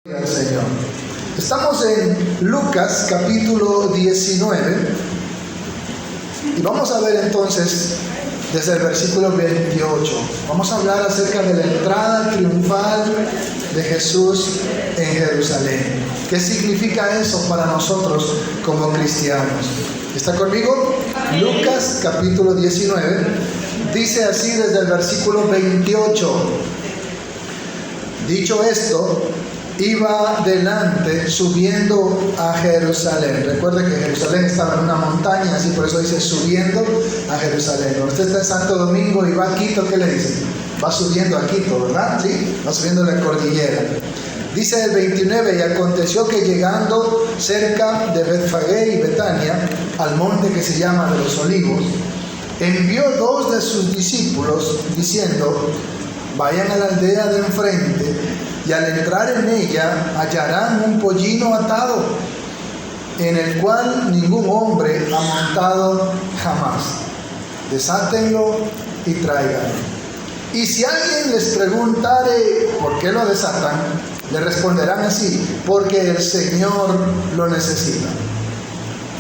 Al Señor. Estamos en Lucas capítulo 19 y vamos a ver entonces desde el versículo 28. Vamos a hablar acerca de la entrada triunfal de Jesús en Jerusalén. ¿Qué significa eso para nosotros como cristianos? ¿Está conmigo? Lucas capítulo 19 dice así desde el versículo 28. Dicho esto, iba delante subiendo a Jerusalén. Recuerde que Jerusalén estaba en una montaña, así por eso dice subiendo a Jerusalén. Cuando usted está en Santo Domingo y va a Quito, ¿qué le dicen? Va subiendo a Quito, ¿verdad? Sí, va subiendo la cordillera. Dice el 29, y aconteció que llegando cerca de Betfagé y Betania, al monte que se llama de los Olivos, envió dos de sus discípulos diciendo: vayan a la aldea de enfrente, y al entrar en ella hallarán un pollino atado, en el cual ningún hombre ha montado jamás. Desátenlo y tráiganlo. Y si alguien les preguntare por qué lo desatan, le responderán así: porque el Señor lo necesita.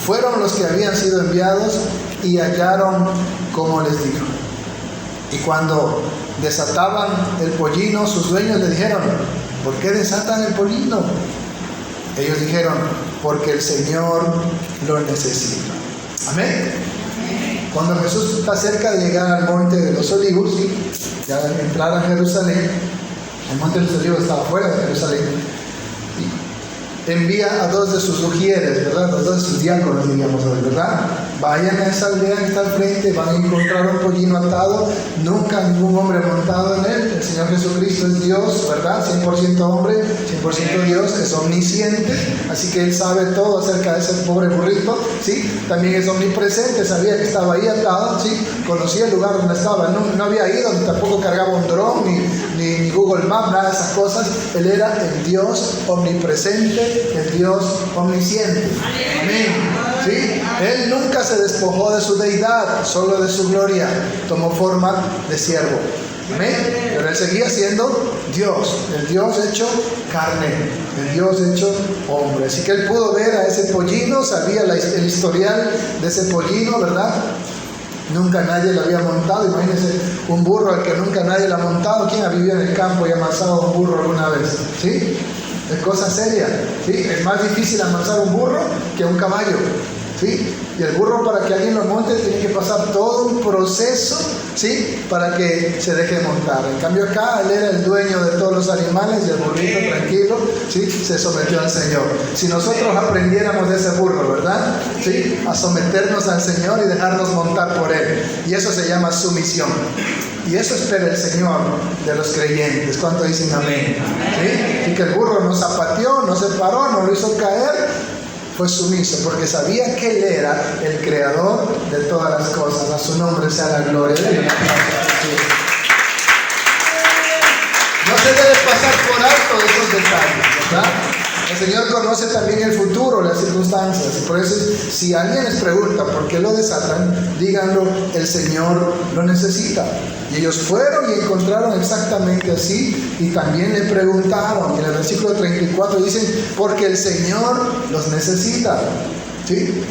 Fueron los que habían sido enviados y hallaron como les dijo. Y cuando desataban el pollino, sus dueños le dijeron: ¿por qué desatan el pollino? Ellos dijeron: porque el Señor lo necesita. Amén. Cuando Jesús está cerca de llegar al monte de los Olivos, ya al entrar a Jerusalén, el monte de los Olivos estaba fuera de Jerusalén, envía a dos de sus ujieres, ¿verdad? Los dos de sus diáconos, diríamos hoy, ¿verdad? Vayan a esa aldea que está al frente, van a encontrar un pollino atado, nunca ningún hombre montado en él. El Señor Jesucristo es Dios, ¿verdad? 100% hombre, 100% Dios, es omnisciente, así que Él sabe todo acerca de ese pobre burrito, ¿sí? También es omnipresente, sabía que estaba ahí atado, ¿sí? Conocía el lugar donde estaba, no había ido, ni tampoco cargaba un dron, ni Google Maps, nada de esas cosas. Él era el Dios omnipresente, el Dios omnisciente. Amén. ¿Sí? Él nunca se despojó de su deidad, solo de su gloria. Tomó forma de siervo. Amén. Pero Él seguía siendo Dios, el Dios hecho carne, el Dios hecho hombre. Así que Él pudo ver a ese pollino, sabía el historial de ese pollino, ¿verdad? Nunca nadie lo había montado. Imagínense un burro al que nunca nadie lo ha montado. ¿Quién ha vivido en el campo y ha amansado un burro alguna vez? ¿Sí? Es cosa seria, ¿sí? Es más difícil amansar un burro que un caballo, ¿sí? Y el burro, para que alguien lo monte, tiene que pasar todo un proceso, ¿sí? Para que se deje montar. En cambio acá, él era el dueño de todos los animales y el burrito tranquilo, ¿sí? Se sometió al Señor. Si nosotros aprendiéramos de ese burro, ¿verdad? ¿Sí? A someternos al Señor y dejarnos montar por Él. Y eso se llama sumisión. Y eso espera el Señor de los creyentes. ¿Cuánto dicen amén? ¿Sí? Y que el burro no zapateó, no se paró, no lo hizo caer. Fue sumiso porque sabía que Él era el creador de todas las cosas. A su nombre sea la gloria. No se debe pasar por alto esos detalles, ¿verdad? El Señor conoce también el futuro, las circunstancias. Y por eso, si alguien les pregunta por qué lo desatan, díganlo: el Señor lo necesita. Y ellos fueron y encontraron exactamente así, y también le preguntaron. Y en el versículo 34 dicen: porque el Señor los necesita. ¿Sí?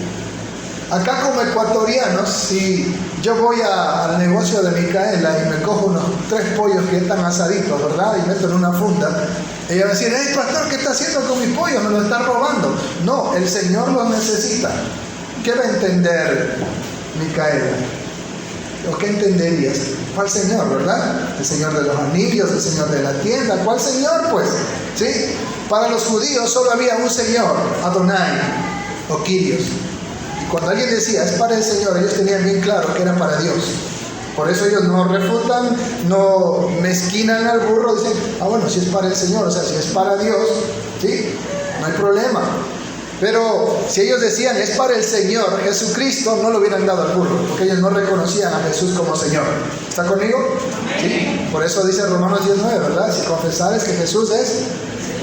Acá, como ecuatorianos, si yo voy al negocio de Micaela y me cojo unos 3 pollos que están asaditos, ¿verdad? Y meto en una funda, ella va a decir: hey, pastor, ¿qué está haciendo con mis pollos? Me los está robando. No, el Señor los necesita. ¿Qué va a entender Micaela? ¿O qué entenderías? ¿Cuál Señor, verdad? El Señor de los anillos, el Señor de la tienda. ¿Cuál Señor, pues? ¿Sí? Para los judíos solo había un Señor, Adonai o Kyrios. Cuando alguien decía es para el Señor, ellos tenían bien claro que era para Dios. Por eso ellos no refutan, no mezquinan al burro, dicen: bueno, si es para el Señor, o sea, si es para Dios, ¿sí? No hay problema. Pero si ellos decían es para el Señor Jesucristo, no lo hubieran dado al burro, porque ellos no reconocían a Jesús como Señor. ¿Está conmigo? ¿Sí? Por eso dice Romanos 19, ¿verdad? Si confesares que Jesús es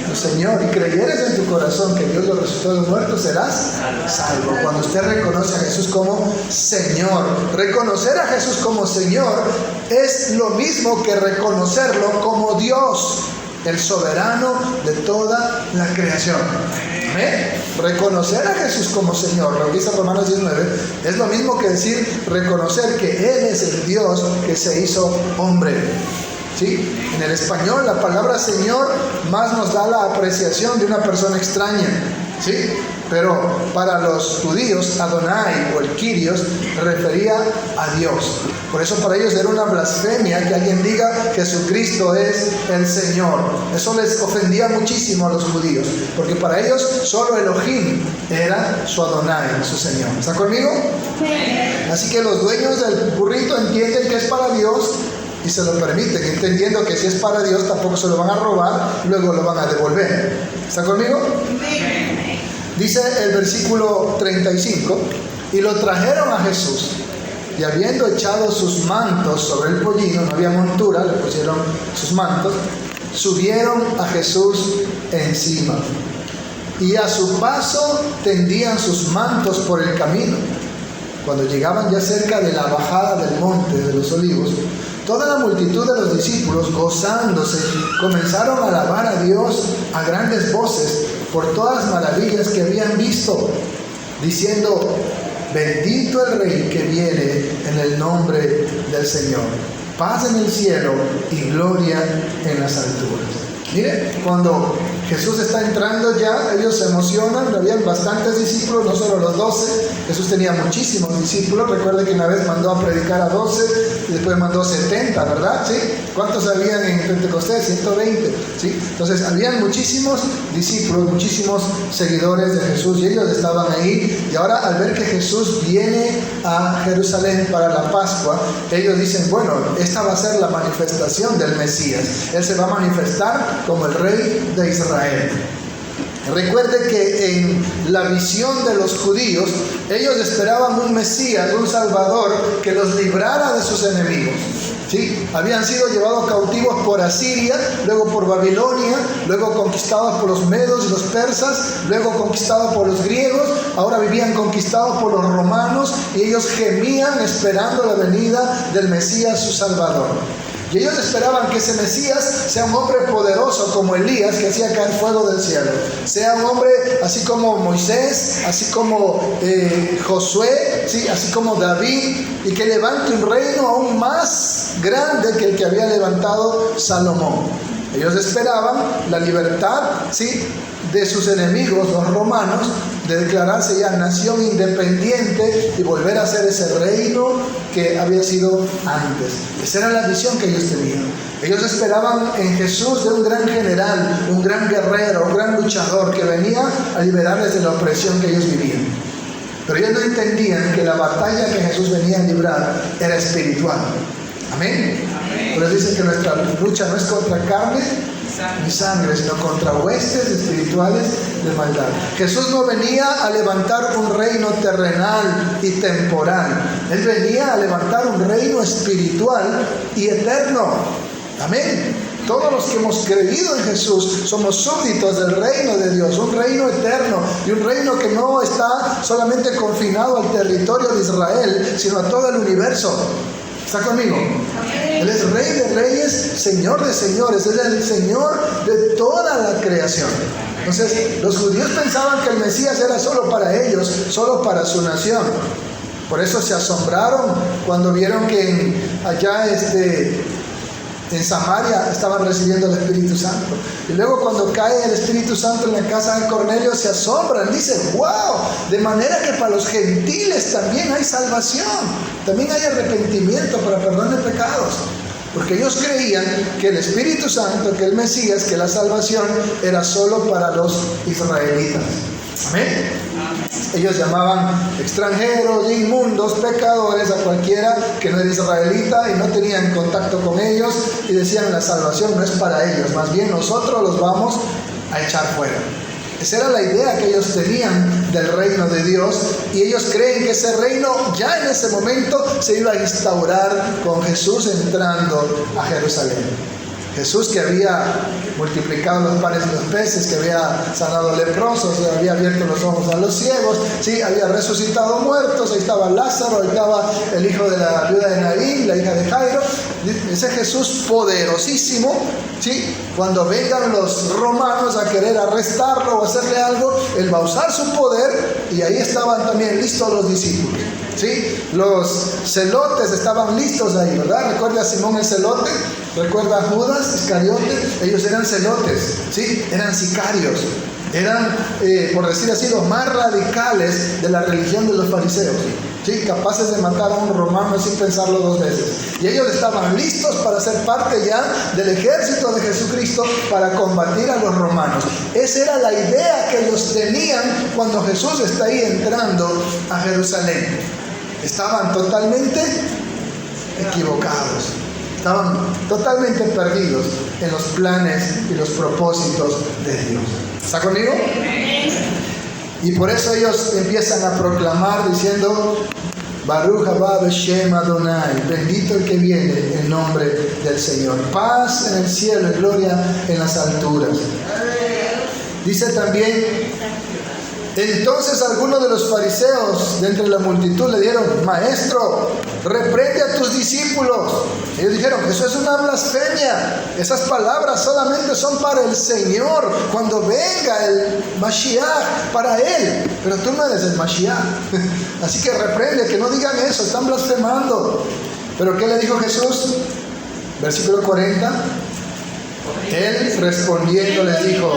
tu Señor y creyeres en tu corazón que Dios lo resucitó de los muertos, serás salvo. Cuando usted reconoce a Jesús como Señor. Reconocer a Jesús como Señor es lo mismo que reconocerlo como Dios, el soberano de toda la creación. ¿Amén? Reconocer a Jesús como Señor, lo que dice Romanos 19, es lo mismo que decir reconocer que Él es el Dios que se hizo hombre. ¿Sí? En el español la palabra Señor más nos da la apreciación de una persona extraña, ¿sí? Pero para los judíos, Adonai o el Kyrios refería a Dios. Por eso para ellos era una blasfemia que alguien diga que Jesucristo es el Señor. Eso les ofendía muchísimo a los judíos, porque para ellos solo Elohim era su Adonai, su Señor. ¿Está conmigo? Sí. Así que los dueños del burrito entienden que es para Dios y se lo permiten, entendiendo que si es para Dios tampoco se lo van a robar y luego lo van a devolver. ¿Está conmigo? Sí. Dice el versículo 35, y lo trajeron a Jesús, y habiendo echado sus mantos sobre el pollino, no había montura, le pusieron sus mantos, subieron a Jesús encima, y a su paso tendían sus mantos por el camino. Cuando llegaban ya cerca de la bajada del monte de los olivos, toda la multitud de los discípulos, gozándose, comenzaron a alabar a Dios a grandes voces por todas las maravillas que habían visto, diciendo: bendito el Rey que viene en el nombre del Señor, paz en el cielo y gloria en las alturas. Mire, cuando Jesús está entrando ya, ellos se emocionan, habían bastantes discípulos, no solo los 12, Jesús tenía muchísimos discípulos. Recuerde que una vez mandó a predicar a 12 y después mandó 70, ¿verdad? ¿Sí? ¿Cuántos habían en Pentecostés? 120, ¿sí? Entonces habían muchísimos discípulos, muchísimos seguidores de Jesús, y ellos estaban ahí. Y ahora, al ver que Jesús viene a Jerusalén para la Pascua, ellos dicen: bueno, esta va a ser la manifestación del Mesías. Él se va a manifestar como el Rey de Israel. Recuerde que en la visión de los judíos, ellos esperaban un Mesías, un Salvador que los librara de sus enemigos. ¿Sí? Habían sido llevados cautivos por Asiria, luego por Babilonia, luego conquistados por los medos y los persas, luego conquistados por los griegos, ahora vivían conquistados por los romanos, y ellos gemían esperando la venida del Mesías, su Salvador. Y ellos esperaban que ese Mesías sea un hombre poderoso como Elías, que hacía caer fuego del cielo. Sea un hombre así como Moisés, así como Josué, ¿sí? Así como David, y que levante un reino aún más grande que el que había levantado Salomón. Ellos esperaban la libertad, ¿sí?, de sus enemigos, los romanos, de declararse ya nación independiente y volver a ser ese reino que había sido antes. Esa era la visión que ellos tenían. Ellos esperaban en Jesús de un gran general, un gran guerrero, un gran luchador que venía a liberarles de la opresión que ellos vivían. Pero ellos no entendían que la batalla que Jesús venía a librar era espiritual. Amén. Por eso dice que nuestra lucha no es contra carne ni sangre, sino contra huestes espirituales de maldad. Jesús no venía a levantar un reino terrenal y temporal. Él venía a levantar un reino espiritual y eterno. Amén. Todos los que hemos creído en Jesús somos súbditos del reino de Dios, un reino eterno, y un reino que no está solamente confinado al territorio de Israel, sino a todo el universo. ¿Está conmigo? Él es Rey de reyes, Señor de señores. Él es el Señor de toda la creación. Entonces, los judíos pensaban que el Mesías era solo para ellos, solo para su nación. Por eso se asombraron cuando vieron que allá en Samaria estaban recibiendo el Espíritu Santo. Y luego cuando cae el Espíritu Santo en la casa de Cornelio, se asombran, dicen: wow, de manera que para los gentiles también hay salvación, también hay arrepentimiento para perdón de pecados. Porque ellos creían que el Espíritu Santo, que el Mesías, que la salvación era solo para los israelitas. Amén. Ellos llamaban extranjeros, inmundos, pecadores a cualquiera que no era israelita y no tenían contacto con ellos, y decían: la salvación no es para ellos, más bien nosotros los vamos a echar fuera. Esa era la idea que ellos tenían del reino de Dios, y ellos creen que ese reino ya en ese momento se iba a instaurar con Jesús entrando a Jerusalén. Jesús, que había multiplicado los panes y los peces, que había sanado leprosos, había abierto los ojos a los ciegos, ¿sí? Había resucitado muertos, ahí estaba Lázaro, ahí estaba el hijo de la viuda de Naín, la hija de Jairo. Ese Jesús poderosísimo, ¿sí? Cuando vengan los romanos a querer arrestarlo o hacerle algo, Él va a usar su poder, y ahí estaban también listos los discípulos, ¿sí? Los celotes estaban listos ahí, ¿verdad? Recuerda a Simón el celote, recuerda a Judas Iscariote, ellos eran celotes, ¿sí? Eran sicarios, eran, por decir así, los más radicales de la religión de los fariseos, ¿sí? Capaces de matar a un romano sin pensarlo dos veces. Y ellos estaban listos para ser parte ya del ejército de Jesucristo para combatir a los romanos. Esa era la idea que ellos tenían cuando Jesús está ahí entrando a Jerusalén. Estaban totalmente equivocados, estaban totalmente perdidos en los planes y los propósitos de Dios. ¿Está conmigo? Y por eso ellos empiezan a proclamar diciendo: Baruch haba Beshem Adonai, bendito el que viene en nombre del Señor. Paz en el cielo y gloria en las alturas. Dice también: entonces algunos de los fariseos de entre la multitud le dijeron: Maestro, reprende a tus discípulos. Ellos dijeron: eso es una blasfemia, esas palabras solamente son para el Señor, cuando venga el Mashiach, para Él, pero tú no eres el Mashiach, así que reprende, que no digan eso, están blasfemando. Pero ¿qué le dijo Jesús? Versículo 40. Él respondiendo les dijo: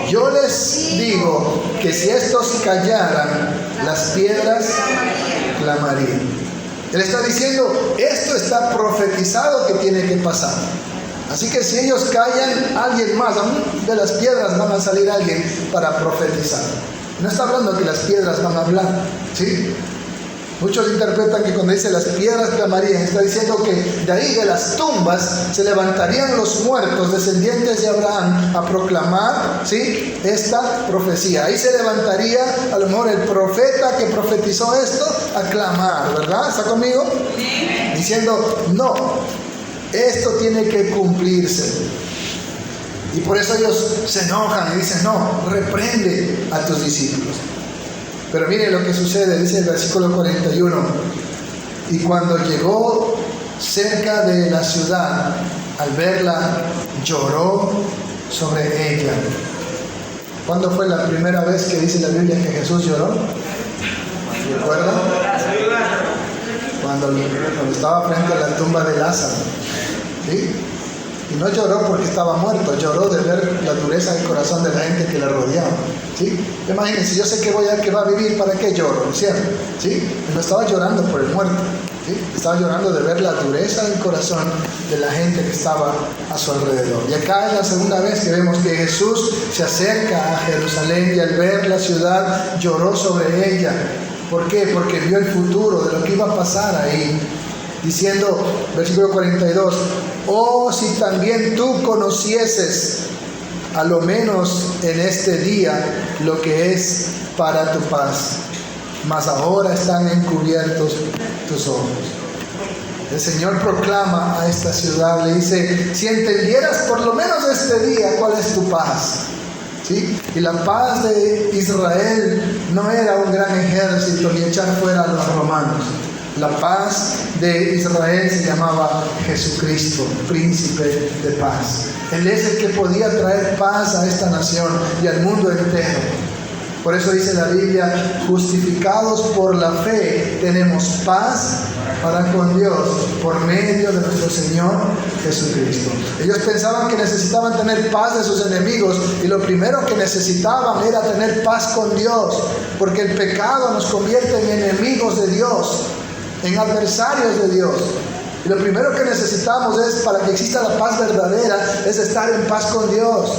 yo les digo que si estos callaran, las piedras clamarían. Él está diciendo: esto está profetizado que tiene que pasar. Así que si ellos callan, alguien más, de las piedras van a salir alguien para profetizar. No está hablando que las piedras van a hablar, ¿sí? Muchos interpretan que cuando dice las piedras clamarían, está diciendo que de ahí, de las tumbas, se levantarían los muertos, descendientes de Abraham, a proclamar, ¿sí?, esta profecía. Ahí se levantaría a lo mejor el profeta que profetizó esto a clamar, ¿verdad? ¿Está conmigo? Sí. Diciendo: no, esto tiene que cumplirse. Y por eso ellos se enojan y dicen: no, reprende a tus discípulos. Pero mire lo que sucede, dice el versículo 41. Y cuando llegó cerca de la ciudad, al verla, lloró sobre ella. ¿Cuándo fue la primera vez que dice la Biblia que Jesús lloró? ¿Recuerdan? Cuando estaba frente a la tumba de Lázaro, ¿sí? Y no lloró porque estaba muerto, lloró de ver la dureza del corazón de la gente que le rodeaba, ¿sí? Imagínense, yo sé que va a vivir, ¿para qué lloro? ¿Cierto? ¿Sí? No estaba llorando por el muerto, ¿sí? Estaba llorando de ver la dureza del corazón de la gente que estaba a su alrededor. Y acá es la segunda vez que vemos que Jesús se acerca a Jerusalén y al ver la ciudad lloró sobre ella. ¿Por qué? Porque vio el futuro de lo que iba a pasar ahí. Diciendo, versículo 42, oh, si también tú conocieses, a lo menos en este día, lo que es para tu paz, mas ahora están encubiertos tus ojos. El Señor proclama a esta ciudad, le dice: si entendieras por lo menos este día cuál es tu paz, ¿sí? Y la paz de Israel no era un gran ejército ni echar fuera a los romanos. La paz de Israel se llamaba Jesucristo, príncipe de paz. Él es el que podía traer paz a esta nación y al mundo entero. Por eso dice la Biblia: justificados por la fe tenemos paz para con Dios por medio de nuestro Señor Jesucristo. Ellos pensaban que necesitaban tener paz de sus enemigos, y lo primero que necesitaban era tener paz con Dios, porque el pecado nos convierte en enemigos de Dios, en adversarios de Dios. Y lo primero que necesitamos es, para que exista la paz verdadera, es estar en paz con Dios.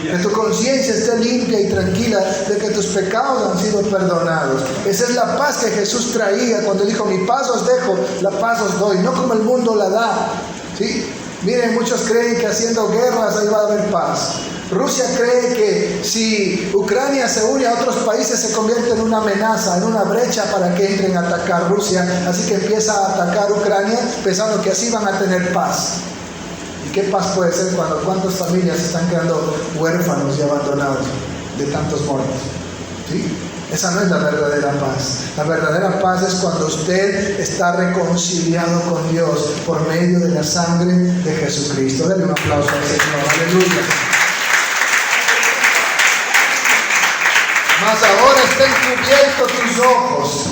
Que tu conciencia esté limpia y tranquila de que tus pecados han sido perdonados. Esa es la paz que Jesús traía cuando dijo: mi paz os dejo, la paz os doy, no como el mundo la da, ¿sí? Miren, muchos creen que haciendo guerras ahí va a haber paz. Rusia cree que si Ucrania se une a otros países se convierte en una amenaza, en una brecha para que entren a atacar Rusia, así que empieza a atacar Ucrania pensando que así van a tener paz. qué paz puede ser cuando cuántas familias están quedando huérfanos y abandonados de tantos muertos? ¿Sí? Esa no es la verdadera paz. La verdadera paz es cuando usted está reconciliado con Dios por medio de la sangre de Jesucristo. Denle un aplauso al Señor. Aleluya. Mas ahora estén cubiertos tus ojos.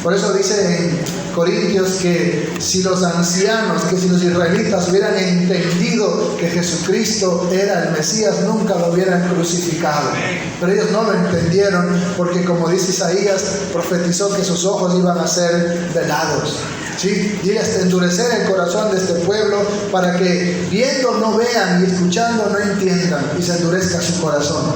Por eso dice en Corintios que si los ancianos, que si los israelitas hubieran entendido que Jesucristo era el Mesías, nunca lo hubieran crucificado. Pero ellos no lo entendieron porque, como dice Isaías, profetizó que sus ojos iban a ser velados. ¿Sí? Y hasta endurecer el corazón de este pueblo para que viendo no vean y escuchando no entiendan y se endurezca su corazón,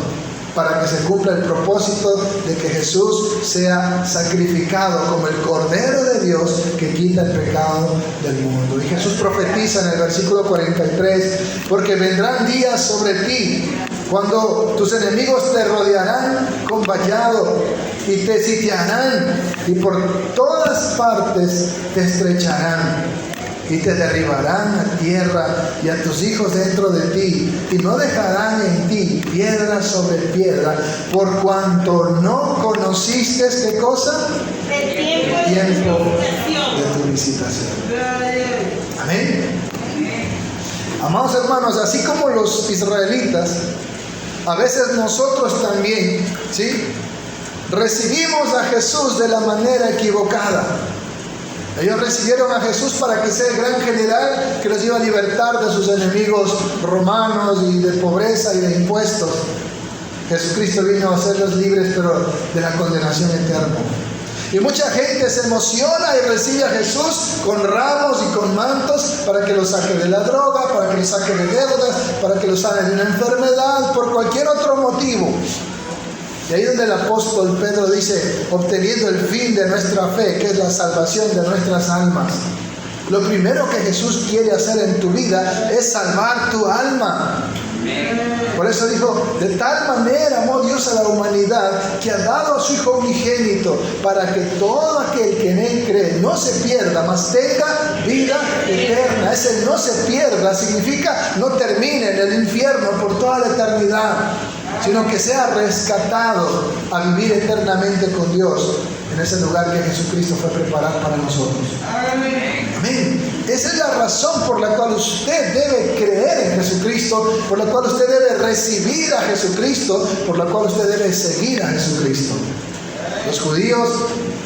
para que se cumpla el propósito de que Jesús sea sacrificado como el Cordero de Dios que quita el pecado del mundo. Y Jesús profetiza en el versículo 43, porque vendrán días sobre ti cuando tus enemigos te rodearán con vallado y te sitiarán y por todas partes te estrecharán y te derribarán a tierra y a tus hijos dentro de ti, y no dejarán en ti piedra sobre piedra, por cuanto no conociste, ¿qué cosa? El tiempo de tu visitación. Amén. Amados hermanos, así como los israelitas, a veces nosotros también, ¿sí?, recibimos a Jesús de la manera equivocada. Ellos recibieron a Jesús para que sea el gran general que los iba a libertar de sus enemigos romanos y de pobreza y de impuestos. Jesucristo vino a hacerlos libres, pero de la condenación eterna. Y mucha gente se emociona y recibe a Jesús con ramos y con mantos para que los saque de la droga, para que los saque de deudas, para que los sane de una enfermedad, por cualquier otro motivo. Y ahí donde el apóstol Pedro dice, obteniendo el fin de nuestra fe, que es la salvación de nuestras almas. Lo primero que Jesús quiere hacer en tu vida es salvar tu alma. Por eso dijo, de tal manera amó Dios a la humanidad que ha dado a su Hijo unigénito para que todo aquel que en Él cree no se pierda, mas tenga vida eterna. Ese no se pierda significa no termine en el infierno por toda la eternidad, sino que sea rescatado a vivir eternamente con Dios en ese lugar que Jesucristo fue preparado para nosotros. Amén. Esa es la razón por la cual usted debe creer en Jesucristo, por la cual usted debe recibir a Jesucristo, por la cual usted debe seguir a Jesucristo. Los judíos,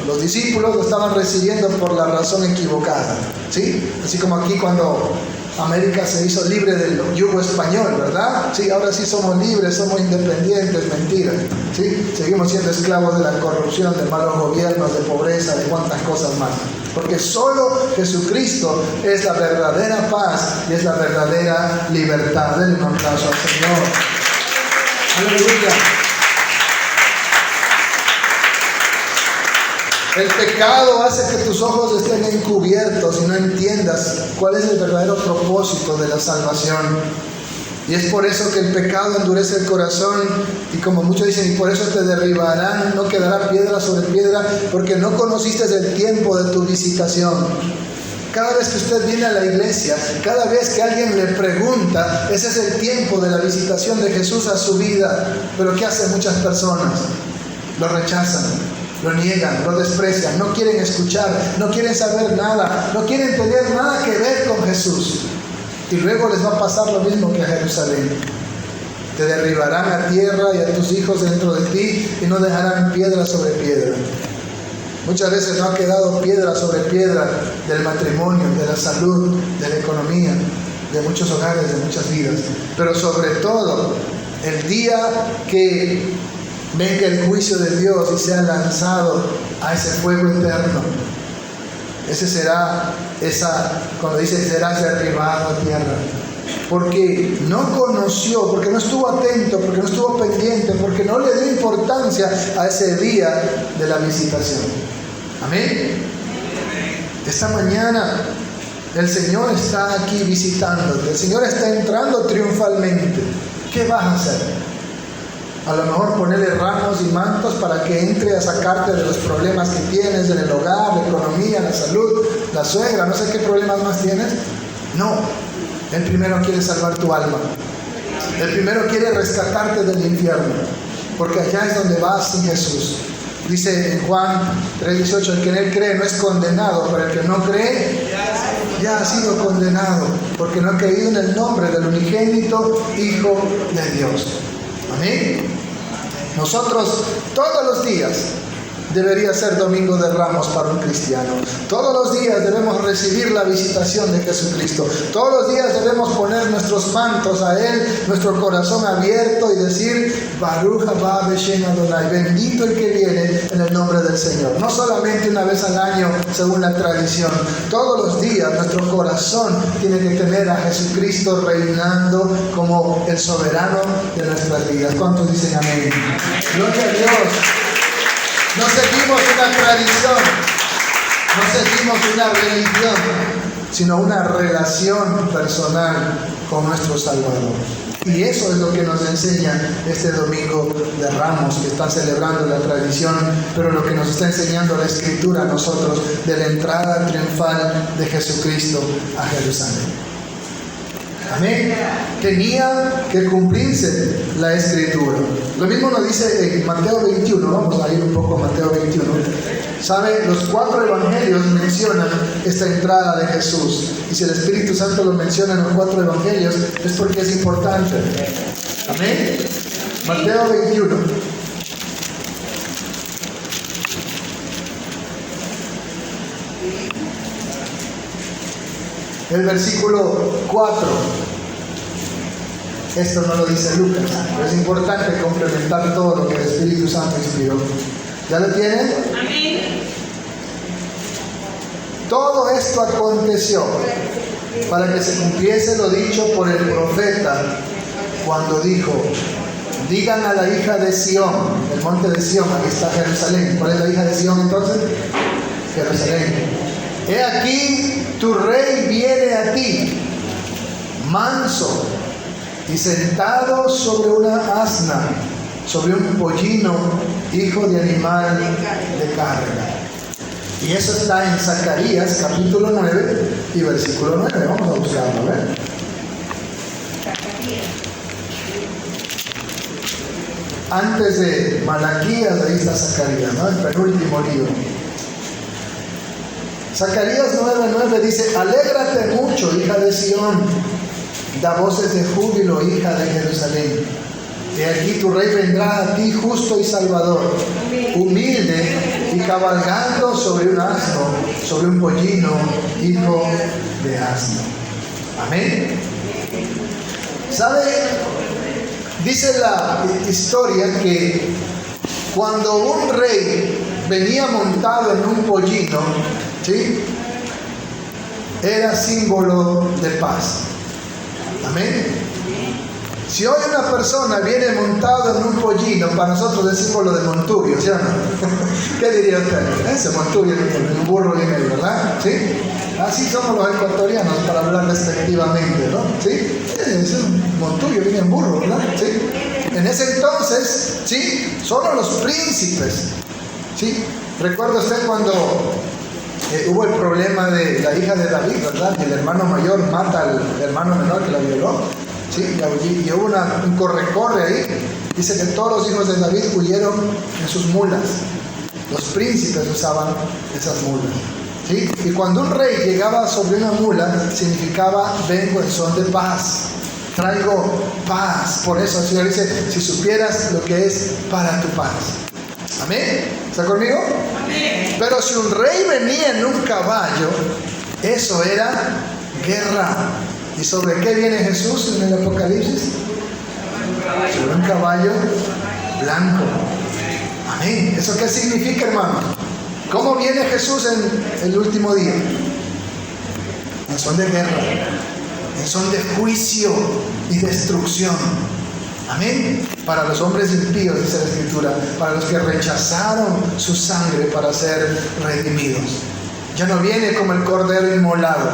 los discípulos lo estaban recibiendo por la razón equivocada, ¿sí? Así como aquí cuando América se hizo libre del yugo español, ¿verdad? Sí, ahora sí somos libres, somos independientes, mentira, ¿sí? Seguimos siendo esclavos de la corrupción, de malos gobiernos, de pobreza, de cuantas cosas más. Porque solo Jesucristo es la verdadera paz y es la verdadera libertad. Denle un aplauso al Señor. Aleluya. El pecado hace que tus ojos estén encubiertos y no entiendas cuál es el verdadero propósito de la salvación. Y es por eso que el pecado endurece el corazón, y como muchos dicen, y por eso te derribarán, no quedará piedra sobre piedra, porque no conociste el tiempo de tu visitación. Cada vez que usted viene a la iglesia, cada vez que alguien le pregunta, ese es el tiempo de la visitación de Jesús a su vida. Pero ¿qué hacen muchas personas? Lo rechazan, lo niegan, lo desprecian, no quieren escuchar, no quieren saber nada, no quieren tener nada que ver con Jesús. Y luego les va a pasar lo mismo que a Jerusalén. Te derribarán a tierra y a tus hijos dentro de ti y no dejarán piedra sobre piedra. Muchas veces no ha quedado piedra sobre piedra del matrimonio, de la salud, de la economía, de muchos hogares, de muchas vidas. Pero sobre todo, el día que venga el juicio de Dios y sea lanzado a ese fuego eterno, ese será, cuando dice serás derribado a tierra, porque no conoció, porque no estuvo atento, porque no estuvo pendiente, porque no le dio importancia a ese día de la visitación. Amén. Esta mañana el Señor está aquí visitándote, el Señor está entrando triunfalmente. ¿Qué vas a hacer? A lo mejor ponerle ramos y mantos para que entre a sacarte de los problemas que tienes en el hogar, la economía, la salud, la suegra, no sé qué problemas más tienes. No, Él primero quiere salvar tu alma. Él primero quiere rescatarte del infierno, porque allá es donde vas sin Jesús. Dice en Juan 3:18, el que en Él cree no es condenado, pero el que no cree ya ha sido condenado, porque no ha creído en el nombre del unigénito Hijo de Dios. Amén. Nosotros todos los días debería ser Domingo de Ramos para un cristiano. Todos los días debemos recibir la visitación de Jesucristo. Todos los días debemos poner nuestros mantos a Él, nuestro corazón abierto y decir, Baruch haba Beshem Adonai, bendito el que viene en el nombre del Señor. No solamente una vez al año según la tradición. Todos los días nuestro corazón tiene que tener a Jesucristo reinando como el soberano de nuestras vidas. ¿Cuántos dicen amén? Gloria a Dios. No seguimos una tradición, no seguimos una religión, sino una relación personal con nuestro Salvador. Y eso es lo que nos enseña este Domingo de Ramos, que está celebrando la tradición, pero lo que nos está enseñando la Escritura a nosotros de la entrada triunfal de Jesucristo a Jerusalén. Amén. Tenía que cumplirse la Escritura. Lo mismo nos dice en Mateo 21. Vamos a ir un poco a Mateo 21. ¿Sabe? Los 4 evangelios mencionan esta entrada de Jesús. Y si el Espíritu Santo lo menciona en los 4 evangelios, es porque es importante. Amén. Mateo 21. El versículo 4. Esto no lo dice Lucas, pero es importante complementar todo lo que el Espíritu Santo inspiró. ¿Ya lo tienen? Amén. Todo esto aconteció para que se cumpliese lo dicho por el profeta cuando dijo, digan a la hija de Sión, el monte de Sión, aquí está Jerusalén. ¿Cuál es la hija de Sión entonces? Jerusalén. He aquí, tu rey viene a ti, manso y sentado sobre una asna, sobre un pollino, hijo de animal de carga. Y eso está en Zacarías capítulo 9 y versículo 9. Vamos a buscarlo, a ver. Antes de Malaquías, ahí está Zacarías, ¿no? El penúltimo libro. Zacarías 9:9 dice, alégrate mucho, hija de Sión, da voces de júbilo, hija de Jerusalén. He aquí tu rey vendrá a ti justo y salvador, humilde y cabalgando sobre un asno, sobre un pollino, hijo de asno. Amén. ¿Sabe? Dice la historia que cuando un rey venía montado en un pollino, ¿sí?, era símbolo de paz. Amén. Si hoy una persona viene montado en un pollino, para nosotros es símbolo de monturio, ¿sí o no? ¿Qué diría usted? Ese monturio, el burro viene, ¿verdad? ¿Sí? Así somos los ecuatorianos para hablar despectivamente, ¿no? ¿Sí? Es un monturio, viene en burro, ¿verdad? ¿Sí? En ese entonces, ¿sí?, solo los príncipes, ¿sí? ¿Recuerda usted cuando hubo el problema de la hija de David, ¿verdad? Y el hermano mayor mata al hermano menor que la violó, ¿sí? Y hubo un corre-corre ahí. Dice que todos los hijos de David huyeron en sus mulas. Los príncipes usaban esas mulas, ¿sí? Y cuando un rey llegaba sobre una mula, significaba vengo en son de paz. Traigo paz. Por eso el Señor dice, si supieras lo que es para tu paz. Amén. ¿Está conmigo? Amén. Pero si un rey venía en un caballo, eso era guerra. ¿Y sobre qué viene Jesús en el Apocalipsis? Sobre un caballo blanco. Amén. ¿Eso qué significa, hermano? ¿Cómo viene Jesús en el último día? En son de guerra, en son de juicio y destrucción. Amén. Para los hombres impíos, dice la Escritura, para los que rechazaron su sangre para ser redimidos. Ya no viene como el cordero inmolado.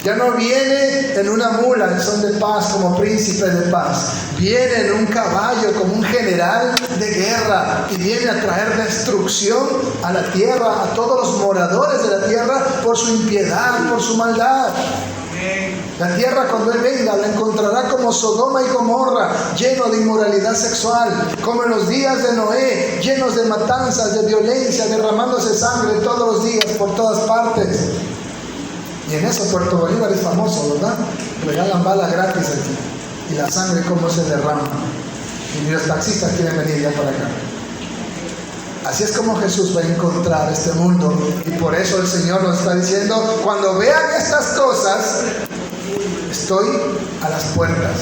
Ya no viene en una mula en son de paz como príncipe de paz. Viene en un caballo como un general de guerra y viene a traer destrucción a la tierra, a todos los moradores de la tierra por su impiedad, por su maldad. La tierra cuando Él venga la encontrará como Sodoma y Gomorra, lleno de inmoralidad sexual, como en los días de Noé, llenos de matanzas, de violencia, derramándose sangre todos los días por todas partes. Y en eso Puerto Bolívar es famoso, ¿verdad? Regalan balas gratis aquí. Y la sangre cómo se derrama. Y ni los taxistas quieren venir ya para acá. Así es como Jesús va a encontrar este mundo. Y por eso el Señor nos está diciendo, cuando vean estas cosas, estoy a las puertas.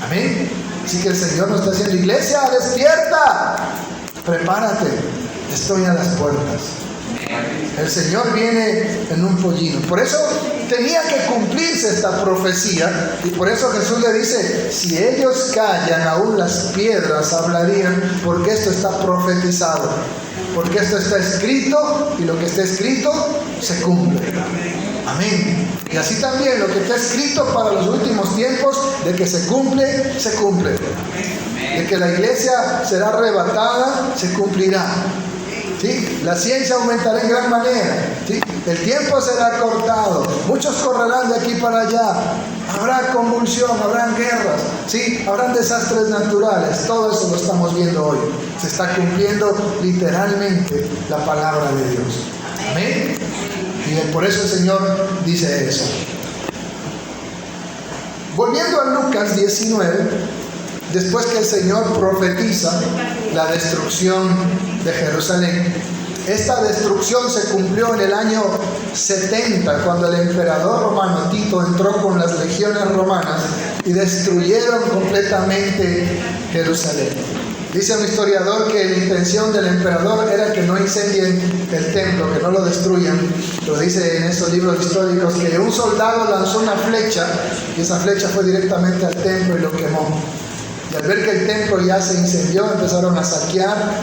Amén. Así que el Señor nos está diciendo, iglesia, despierta, prepárate, estoy a las puertas. El Señor viene en un pollino. Por eso tenía que cumplirse esta profecía. Y por eso Jesús le dice, si ellos callan, aún las piedras hablarían, porque esto está profetizado. Porque esto está escrito, y lo que está escrito se cumple. Amén. Y así también lo que está escrito para los últimos tiempos, de que se cumple, se cumple. De que la iglesia será arrebatada, se cumplirá. ¿Sí? La ciencia aumentará en gran manera. ¿Sí? El tiempo será cortado. Muchos correrán de aquí para allá. Habrá convulsión, habrán guerras, ¿sí? Habrán desastres naturales. Todo eso lo estamos viendo hoy. Se está cumpliendo literalmente la palabra de Dios. Amén. Y por eso el Señor dice eso. Volviendo a Lucas 19, después que el Señor profetiza la destrucción de Jerusalén, esta destrucción se cumplió en el año 70, cuando el emperador romano Tito entró con las legiones romanas y destruyeron completamente Jerusalén. Dice un historiador que la intención del emperador era que no incendien el templo, que no lo destruyan. Lo dice en esos libros históricos que un soldado lanzó una flecha y esa flecha fue directamente al templo y lo quemó. Y al ver que el templo ya se incendió, empezaron a saquear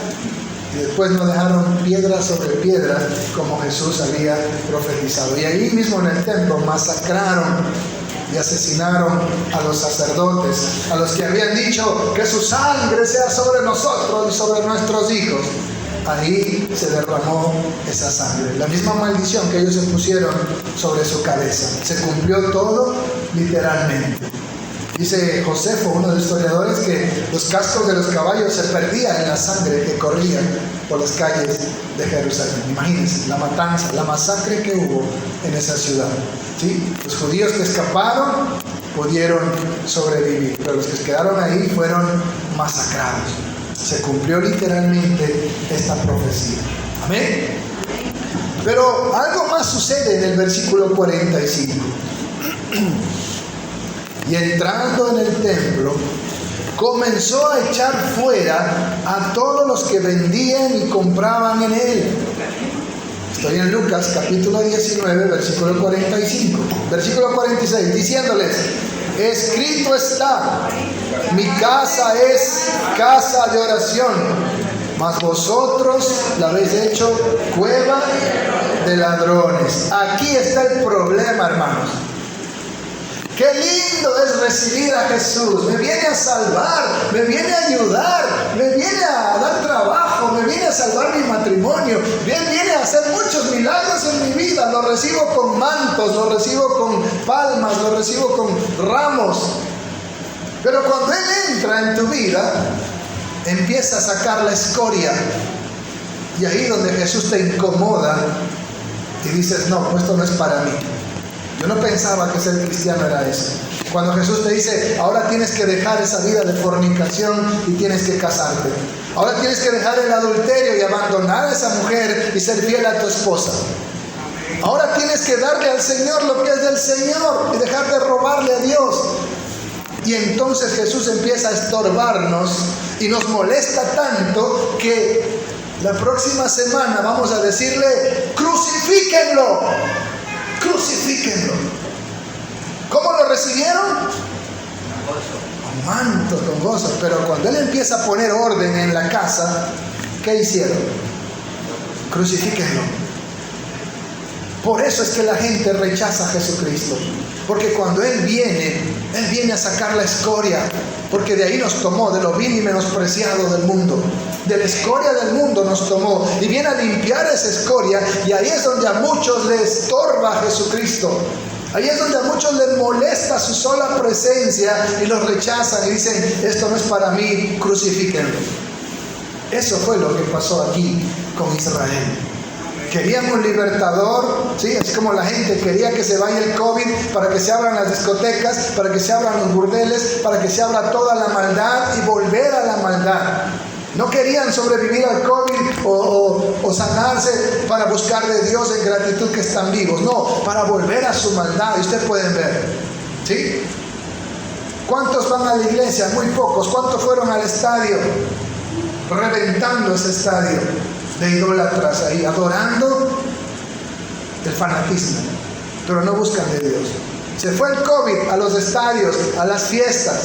y después no dejaron piedra sobre piedra como Jesús había profetizado. Y ahí mismo en el templo masacraron y asesinaron a los sacerdotes, a los que habían dicho que su sangre sea sobre nosotros y sobre nuestros hijos. Ahí se derramó esa sangre, la misma maldición que ellos se pusieron sobre su cabeza. Se cumplió todo literalmente. Dice Josefo, uno de los historiadores, que los cascos de los caballos se perdían en la sangre que corría por las calles de Jerusalén. Imagínense la matanza, la masacre que hubo en esa ciudad. ¿Sí? Los judíos que escaparon pudieron sobrevivir, pero los que quedaron ahí fueron masacrados. Se cumplió literalmente esta profecía. Amén. Pero algo más sucede en el versículo 45. Y entrando en el templo, comenzó a echar fuera a todos los que vendían y compraban en él. Estoy en Lucas capítulo 19, versículo 45. Versículo 46, diciéndoles, escrito está, mi casa es casa de oración, mas vosotros la habéis hecho cueva de ladrones. Aquí está el problema, hermanos. Qué lindo es recibir a Jesús. Me viene a salvar, me viene a ayudar, me viene a dar trabajo, me viene a salvar mi matrimonio, viene a hacer muchos milagros en mi vida. Lo recibo con mantos, lo recibo con palmas, lo recibo con ramos. Pero cuando Él entra en tu vida, empieza a sacar la escoria. Y ahí donde Jesús te incomoda y dices, no, esto no es para mí. Yo no pensaba que ser cristiano era eso. Cuando Jesús te dice, ahora tienes que dejar esa vida de fornicación y tienes que casarte. Ahora tienes que dejar el adulterio y abandonar a esa mujer y ser fiel a tu esposa. Ahora tienes que darle al Señor lo que es del Señor y dejar de robarle a Dios. Y entonces Jesús empieza a estorbarnos y nos molesta tanto que la próxima semana vamos a decirle, crucifíquenlo. Crucifíquenlo. ¿Cómo lo recibieron? Con mantos, con gozo. Pero cuando Él empieza a poner orden en la casa, ¿qué hicieron? Crucifíquenlo. Por eso es que la gente rechaza a Jesucristo. Porque cuando Él viene a sacar la escoria. Porque de ahí nos tomó, de lo vil y menospreciado del mundo. De la escoria del mundo nos tomó. Y viene a limpiar esa escoria. Y ahí es donde a muchos les estorba Jesucristo. Ahí es donde a muchos les molesta su sola presencia y los rechazan y dicen, esto no es para mí, crucifíquenlo. Eso fue lo que pasó aquí con Israel. Querían un libertador, ¿sí? Así como la gente quería que se vaya el COVID para que se abran las discotecas, para que se abran los burdeles, para que se abra toda la maldad y volver a la maldad. No querían sobrevivir al COVID o sanarse para buscar de Dios en gratitud que están vivos. No, para volver a su maldad. Y ustedes pueden ver, ¿sí? ¿Cuántos van a la iglesia? Muy pocos. ¿Cuántos fueron al estadio? Reventando ese estadio de idólatras ahí, adorando el fanatismo, pero no buscan de Dios. Se fue el COVID a los estadios, a las fiestas,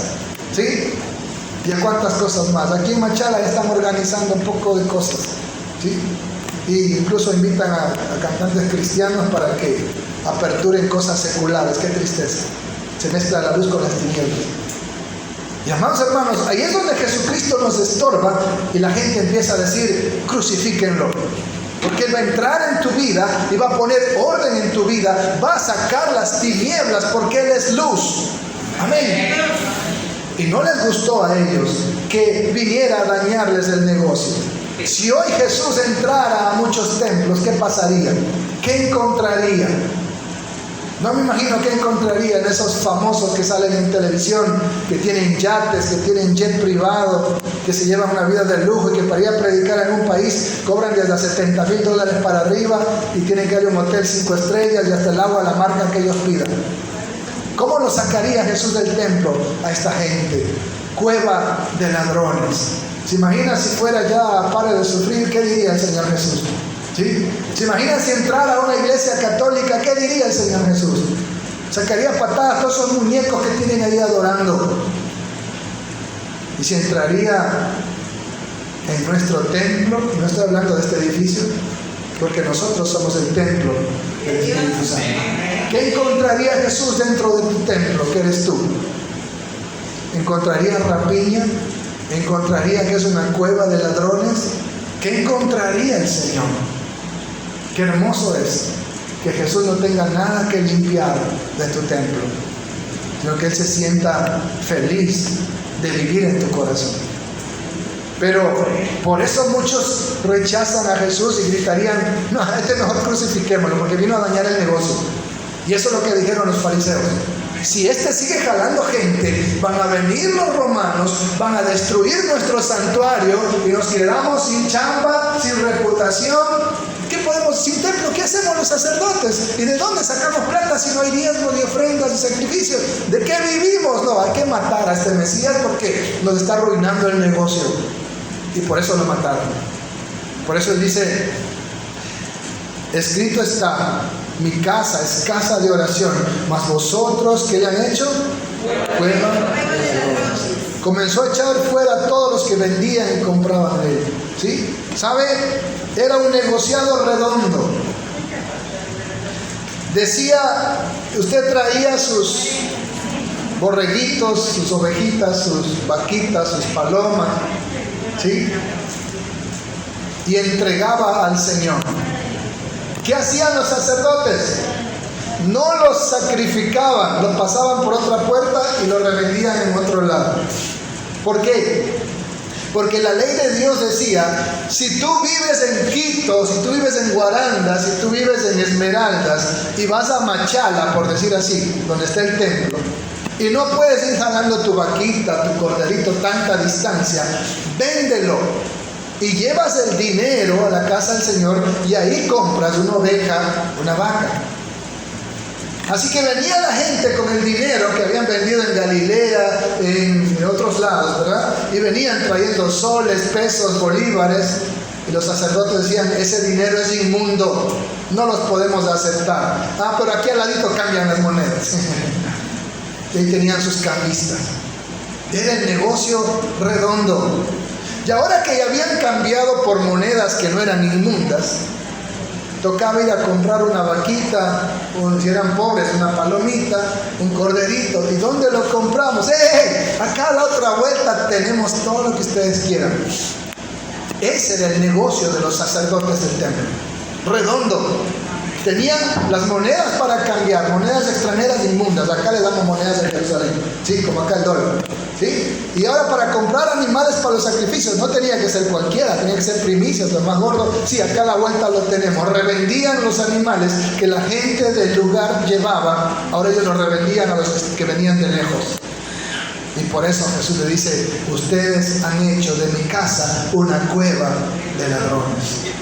¿sí? Y a cuántas cosas más. Aquí en Machala ya están organizando un poco de cosas, ¿sí? Y incluso invitan a cantantes cristianos para que aperturen cosas seculares. Qué tristeza. Se mezcla la luz con las tinieblas. Y amados hermanos, ahí es donde Jesucristo nos estorba y la gente empieza a decir, crucifíquenlo. Porque Él va a entrar en tu vida y va a poner orden en tu vida, va a sacar las tinieblas porque Él es luz. Amén. Y no les gustó a ellos que viniera a dañarles el negocio. Si hoy Jesús entrara a muchos templos, ¿qué pasaría? ¿Qué encontraría? No me imagino qué encontraría en esos famosos que salen en televisión, que tienen yates, que tienen jet privado, que se llevan una vida de lujo y que para ir a predicar en un país cobran desde $70,000 para arriba y tienen que ir a un hotel 5 estrellas y hasta el agua la marca que ellos pidan. ¿Cómo lo sacaría Jesús del templo a esta gente? Cueva de ladrones. ¿Se imagina si fuera ya pare de sufrir? ¿Qué diría el Señor Jesús? ¿Sí? ¿Se imagina si entrara a una iglesia católica? ¿Qué diría el Señor Jesús? Sacaría patadas a todos esos muñecos que tienen ahí adorando. Y si entraría en nuestro templo, no estoy hablando de este edificio, porque nosotros somos el templo del Espíritu Santo. ¿Qué encontraría Jesús dentro de tu templo, que eres tú? ¿Encontraría rapiña? ¿Encontraría que es una cueva de ladrones? ¿Qué encontraría el Señor? Qué hermoso es que Jesús no tenga nada que limpiar de tu templo, sino que Él se sienta feliz de vivir en tu corazón. Pero por eso muchos rechazan a Jesús y gritarían, no, a este mejor crucifiquémoslo porque vino a dañar el negocio. Y eso es lo que dijeron los fariseos. Si este sigue jalando gente, van a venir los romanos, van a destruir nuestro santuario y nos quedamos sin chamba, sin reputación. ¿Qué podemos, sin templo? ¿Qué hacemos los sacerdotes? ¿Y de dónde sacamos plata si no hay diezmos, ni ofrendas, ni sacrificios? ¿De qué vivimos? No, hay que matar a este Mesías porque nos está arruinando el negocio. Y por eso lo mataron. Por eso Él dice, escrito está, mi casa es casa de oración, mas vosotros, ¿qué le han hecho? Cueva de ladrones. Comenzó a echar fuera a todos los que vendían y compraban de él. ¿Sí? ¿Sabe? Era un negociado redondo. Decía, usted traía sus borreguitos, sus ovejitas, sus vaquitas, sus palomas, ¿sí? Y entregaba al Señor. ¿Qué hacían los sacerdotes? No los sacrificaban, los pasaban por otra puerta y los revendían en otro lado. ¿Por qué? Porque la ley de Dios decía, si tú vives en Quito, si tú vives en Guaranda, si tú vives en Esmeraldas y vas a Machala, por decir así, donde está el templo, y no puedes ir jalando tu vaquita, tu corderito tanta distancia, véndelo. Y llevas el dinero a la casa del Señor y ahí compras una oveja, una vaca. Así que venía la gente con el dinero que habían vendido en Galilea, en otros lados, ¿verdad? Y venían trayendo soles, pesos, bolívares. Y los sacerdotes decían, ese dinero es inmundo, no los podemos aceptar. Ah, pero aquí al ladito cambian las monedas. Y ahí tenían sus cambistas. Era el negocio redondo. Y ahora que ya habían cambiado por monedas que no eran inmundas, tocaba ir a comprar una vaquita, o si eran pobres, una palomita, un corderito. ¿Y dónde lo compramos? Acá a la otra vuelta tenemos todo lo que ustedes quieran. Ese era el negocio de los sacerdotes del templo. Redondo, Tenían las monedas para cambiar, monedas extranjeras inmundas. Acá le damos monedas en Jerusalén, ¿sí? Como acá el dólar, ¿sí? Y ahora para comprar animales para los sacrificios, no tenía que ser cualquiera, tenía que ser primicias, los más gordos. Sí, acá a la vuelta lo tenemos. Revendían los animales que la gente del lugar llevaba, ahora ellos los revendían a los que venían de lejos. Y por eso Jesús le dice: ustedes han hecho de mi casa una cueva de ladrones.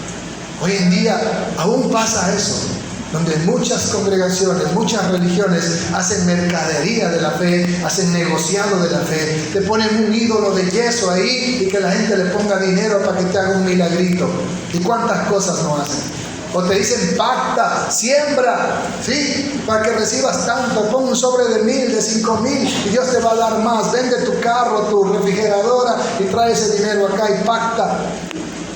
Hoy en día aún pasa eso, donde muchas congregaciones, muchas religiones hacen mercadería de la fe, hacen negociado de la fe. Te ponen un ídolo de yeso ahí y que la gente le ponga dinero para que te haga un milagrito. ¿Y cuántas cosas no hacen? O te dicen: pacta, siembra, ¿sí? Para que recibas tanto, pon un sobre de 1,000, de 5,000 y Dios te va a dar más. Vende tu carro, tu refrigeradora y trae ese dinero acá y pacta.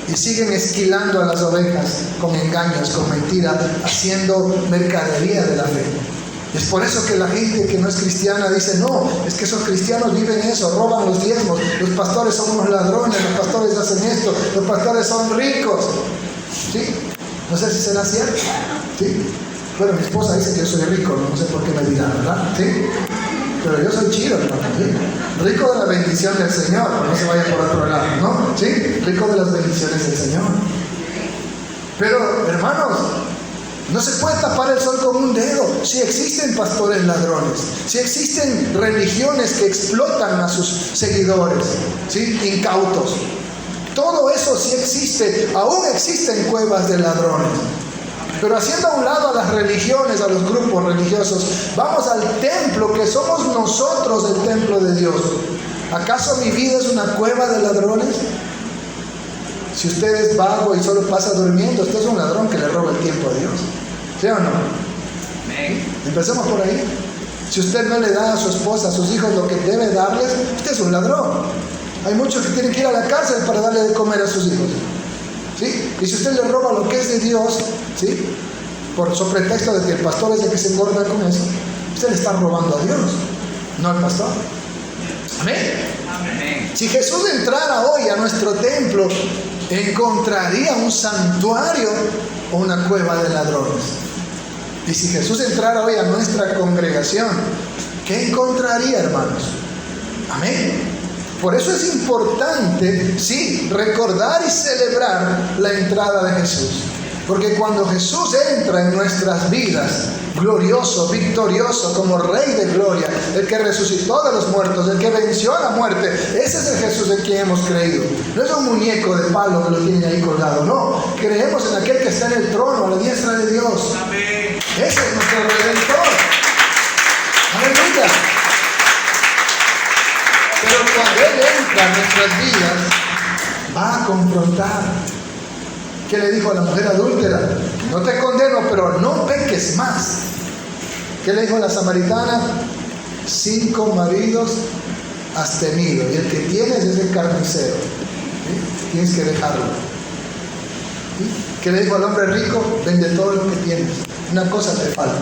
Y siguen esquilando a las ovejas con engaños, con mentiras, haciendo mercadería de la fe. Es por eso que la gente que no es cristiana dice: no, es que esos cristianos viven eso, roban los diezmos, los pastores son unos ladrones, los pastores hacen esto, los pastores son ricos, ¿sí? No sé si será cierto, ¿sí? Bueno, mi esposa dice que yo soy rico, no sé por qué me dirá, ¿verdad? ¿Sí? Pero yo soy chido, hermano, ¿sí? Rico de la bendición del Señor, no se vaya por otro lado, ¿no? ¿Sí? Rico de las bendiciones del Señor. Pero, hermanos, no se puede tapar el sol con un dedo. Si existen pastores ladrones, si existen religiones que explotan a sus seguidores, ¿sí? Incautos. Todo eso sí existe, aún existen cuevas de ladrones. Pero haciendo a un lado a las religiones, a los grupos religiosos, vamos al templo, que somos nosotros el templo de Dios. ¿Acaso mi vida es una cueva de ladrones? Si usted es vago y solo pasa durmiendo, usted es un ladrón que le roba el tiempo a Dios. ¿Sí o no? Empecemos por ahí. Si usted no le da a su esposa, a sus hijos lo que debe darles, usted es un ladrón. Hay muchos que tienen que ir a la cárcel para darle de comer a sus hijos, ¿sí? Y si usted le roba lo que es de Dios, ¿sí? Por su pretexto de que el pastor es el que se engorda con eso, usted le está robando a Dios, no al pastor. Amén. Amén. Si Jesús entrara hoy a nuestro templo, encontraría un santuario o una cueva de ladrones. Y si Jesús entrara hoy a nuestra congregación, ¿qué encontraría, hermanos? Amén. Por eso es importante, sí, recordar y celebrar la entrada de Jesús. Porque cuando Jesús entra en nuestras vidas, glorioso, victorioso, como Rey de gloria, el que resucitó de los muertos, el que venció a la muerte, ese es el Jesús en quien hemos creído. No es un muñeco de palo que lo tiene ahí colgado, no. Creemos en aquel que está en el trono, a la diestra de Dios. Amén. Ese es nuestro Redentor. Aleluya. Pero cuando Él entra en nuestras vidas, va a confrontar. ¿Qué le dijo a la mujer adúltera? No te condeno, pero no peques más. ¿Qué le dijo a la samaritana? 5 maridos has tenido y el que tienes es el carnicero. ¿Sí? Tienes que dejarlo. ¿Sí? ¿Qué le dijo al hombre rico? Vende todo lo que tienes. Una cosa te falta.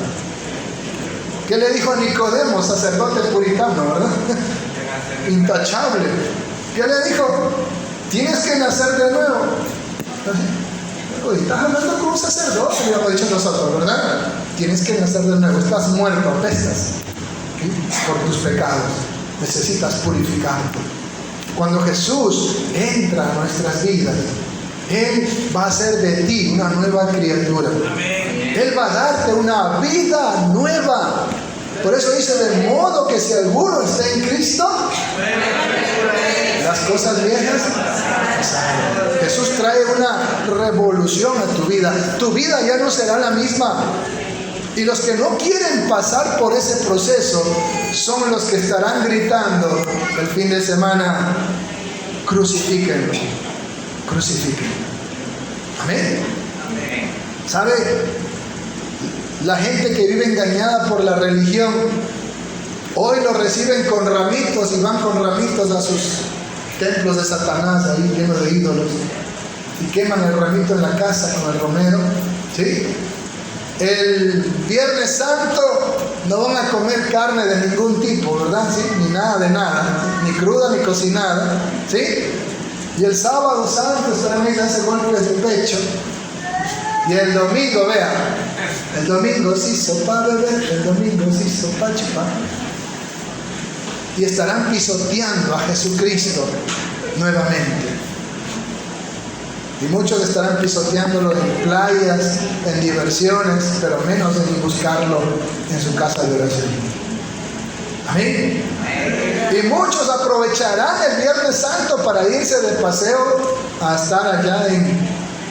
¿Qué le dijo a Nicodemo, sacerdote puritano, verdad? Intachable. ¿Qué le dijo? Tienes que nacer de nuevo. Oye, estás hablando con un sacerdote, le hemos dicho nosotros, ¿verdad? Tienes que nacer de nuevo. Estás muerto, apestas, ¿sí? Por tus pecados. Necesitas purificarte. Cuando Jesús entra a nuestras vidas, Él va a hacer de ti una nueva criatura. Él va a darte una vida nueva. Por eso dice: de modo que si alguno está en Cristo, las cosas viejas pasaron. Jesús trae una revolución a tu vida. Tu vida ya no será la misma. Y los que no quieren pasar por ese proceso son los que estarán gritando el fin de semana: crucifíquenlo, crucifíquenlo. Amén. ¿Sabe? La gente que vive engañada por la religión, hoy lo reciben con ramitos y van con ramitos a sus templos de Satanás ahí llenos de ídolos y queman el ramito en la casa con el romero, ¿sí? El Viernes Santo no van a comer carne de ningún tipo, ¿verdad? ¿Sí? Ni nada de nada, ni cruda ni cocinada, ¿sí? Y el Sábado Santo estarán ahí, hace golpes de pecho. Y el domingo, vea, El domingo se hizo para beber, el domingo se hizo para chupar. Y estarán pisoteando a Jesucristo nuevamente. Y muchos estarán pisoteándolo en playas, en diversiones, pero menos en buscarlo en su casa de oración. Amén. Y muchos aprovecharán el Viernes Santo para irse de paseo a estar allá en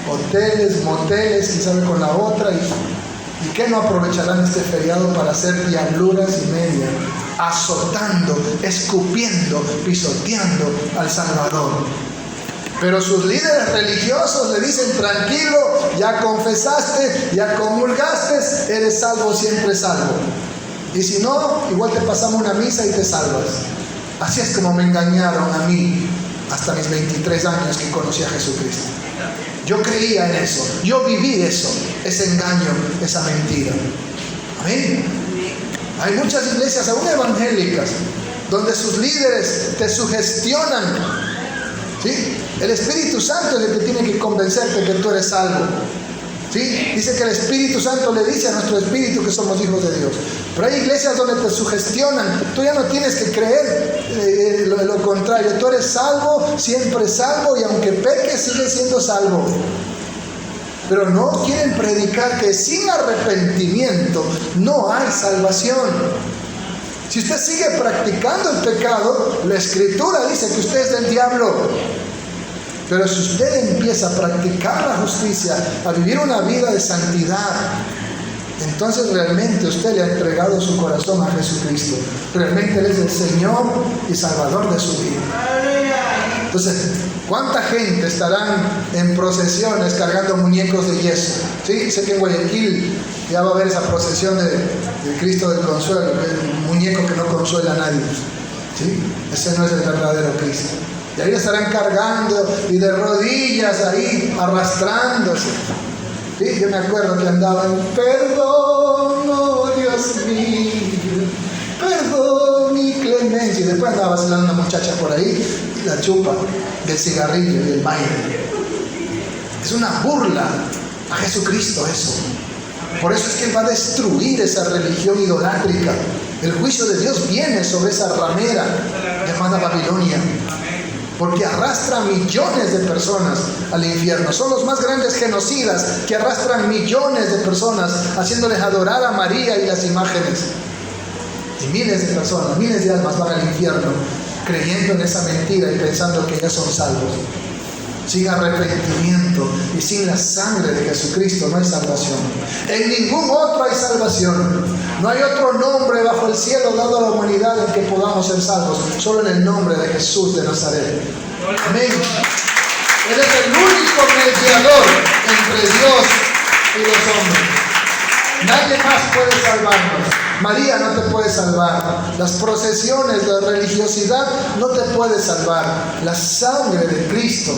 hoteles, moteles, quién sabe con la otra. ¿Y qué no aprovecharán este feriado para hacer diabluras y media? Azotando, escupiendo, pisoteando al Salvador. Pero sus líderes religiosos le dicen: tranquilo, ya confesaste, ya comulgaste, eres salvo, siempre salvo. Y si no, igual te pasamos una misa y te salvas. Así es como me engañaron a mí hasta mis 23 años que conocí a Jesucristo. Yo creía en eso, yo viví eso, ese engaño, esa mentira. Amén. Hay muchas iglesias, aún evangélicas, donde sus líderes te sugestionan, ¿sí? El Espíritu Santo es el que tiene que convencerte que tú eres salvo, ¿sí? Dice que el Espíritu Santo le dice a nuestro espíritu que somos hijos de Dios. Pero hay iglesias donde te sugestionan. Tú ya no tienes que creer lo contrario. Tú eres salvo, siempre salvo, y aunque peques sigues siendo salvo. Pero no quieren predicar que sin arrepentimiento no hay salvación. Si usted sigue practicando el pecado, la Escritura dice que usted es del diablo. Pero si usted empieza a practicar la justicia, a vivir una vida de santidad, entonces realmente usted le ha entregado su corazón a Jesucristo. Realmente Él es el Señor y Salvador de su vida. Entonces, ¿cuánta gente estarán en procesiones cargando muñecos de yeso? ¿Sí? Sé que en Guayaquil ya va a haber esa procesión de Cristo del Consuelo, el muñeco que no consuela a nadie. ¿Sí? Ese no es el verdadero Cristo. Y ahí estarán cargando y de rodillas ahí arrastrándose. ¿Sí? Yo me acuerdo que andaban: perdón, oh Dios mío, perdón y clemencia. Y después andaba vacilando una muchacha por ahí y la chupa del cigarrillo y del baile. Es una burla a Jesucristo eso. Por eso es que Él va a destruir esa religión idolátrica. El juicio de Dios viene sobre esa ramera llamada Babilonia, porque arrastra millones de personas al infierno. Son los más grandes genocidas que arrastran millones de personas, haciéndoles adorar a María y las imágenes. Y miles de personas, miles de almas van al infierno creyendo en esa mentira y pensando que ya son salvos. Sin arrepentimiento y sin la sangre de Jesucristo no hay salvación. En ningún otro hay salvación. No hay otro nombre bajo el cielo dado a la humanidad en que podamos ser salvos. Solo en el nombre de Jesús de Nazaret. Amén. Él es el único mediador entre Dios y los hombres. Nadie más puede salvarnos. María no te puede salvar. Las procesiones, la religiosidad no te puede salvar. La sangre de Cristo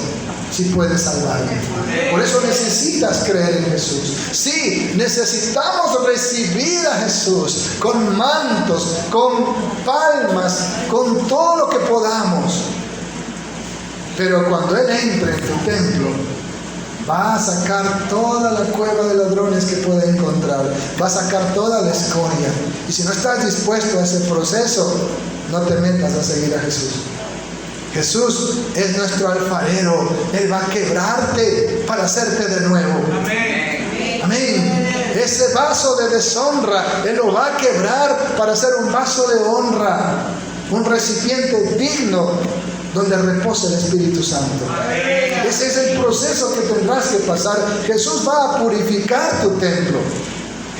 sí puede salvarte. Por eso necesitas creer en Jesús. Sí, necesitamos recibir a Jesús con mantos, con palmas, con todo lo que podamos. Pero cuando Él entre en tu templo, va a sacar toda la cueva de ladrones que puede encontrar. Va a sacar toda la escoria. Y si no estás dispuesto a ese proceso, no te metas a seguir a Jesús. Jesús es nuestro alfarero. Él va a quebrarte para hacerte de nuevo. Amén. Amén. Ese vaso de deshonra, Él lo va a quebrar para hacer un vaso de honra. Un recipiente digno donde repose el Espíritu Santo. Ese es el proceso que tendrás que pasar. Jesús va a purificar tu templo.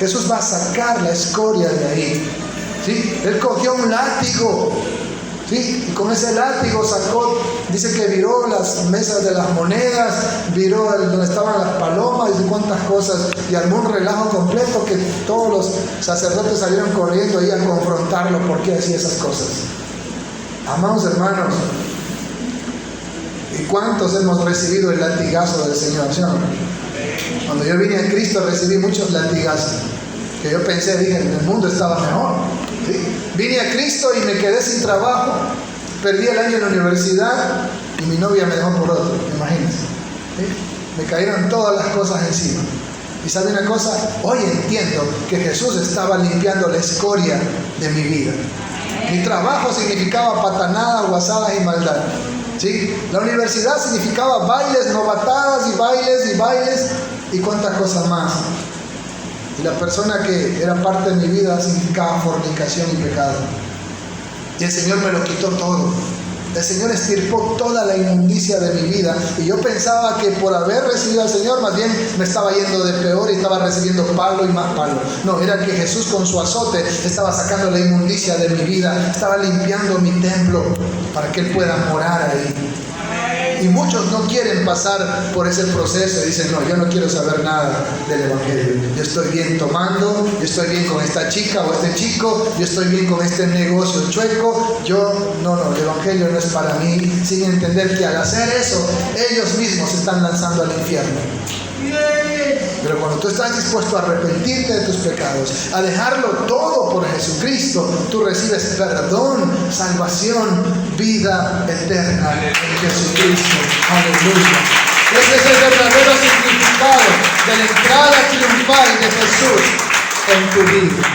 Jesús va a sacar la escoria de ahí. ¿Sí? Él cogió un látigo, ¿sí? Y con ese látigo sacó, dice que viró las mesas de las monedas, viró donde estaban las palomas y cuántas cosas, y armó un relajo completo que todos los sacerdotes salieron corriendo ahí a confrontarlo porque hacía esas cosas. Amados hermanos, ¿y cuántos hemos recibido el latigazo del Señor? ¿Sí o no? Cuando yo vine a Cristo recibí muchos latigazos que yo pensé, dije, en el mundo estaba mejor. ¿Sí? Vine a Cristo y me quedé sin trabajo, perdí el año en la universidad y mi novia me dejó por otro, imagínense. ¿Sí? Me cayeron todas las cosas encima. Y ¿sabe una cosa? Hoy entiendo que Jesús estaba limpiando la escoria de mi vida. Mi trabajo significaba patanadas, guasadas y maldad. ¿Sí? La universidad significaba bailes, novatadas y bailes y cuántas cosas más. Y la persona que era parte de mi vida significaba fornicación y pecado. Y el Señor me lo quitó todo. El Señor extirpó toda la inmundicia de mi vida. Y yo pensaba que por haber recibido al Señor, más bien me estaba yendo de peor y estaba recibiendo palo y más palo. No, era que Jesús con su azote estaba sacando la inmundicia de mi vida. Estaba limpiando mi templo para que Él pueda morar ahí. Y muchos no quieren pasar por ese proceso y dicen, no, yo no quiero saber nada del Evangelio. Yo estoy bien tomando, yo estoy bien con esta chica o este chico, yo estoy bien con este negocio chueco. El Evangelio no es para mí, sin entender que al hacer eso, ellos mismos se están lanzando al infierno. Pero cuando tú estás dispuesto a arrepentirte de tus pecados, a dejarlo todo por Jesucristo, tú recibes perdón, salvación, vida eterna en Jesucristo. Aleluya. Ese es el verdadero significado de la entrada triunfal de Jesús en tu vida.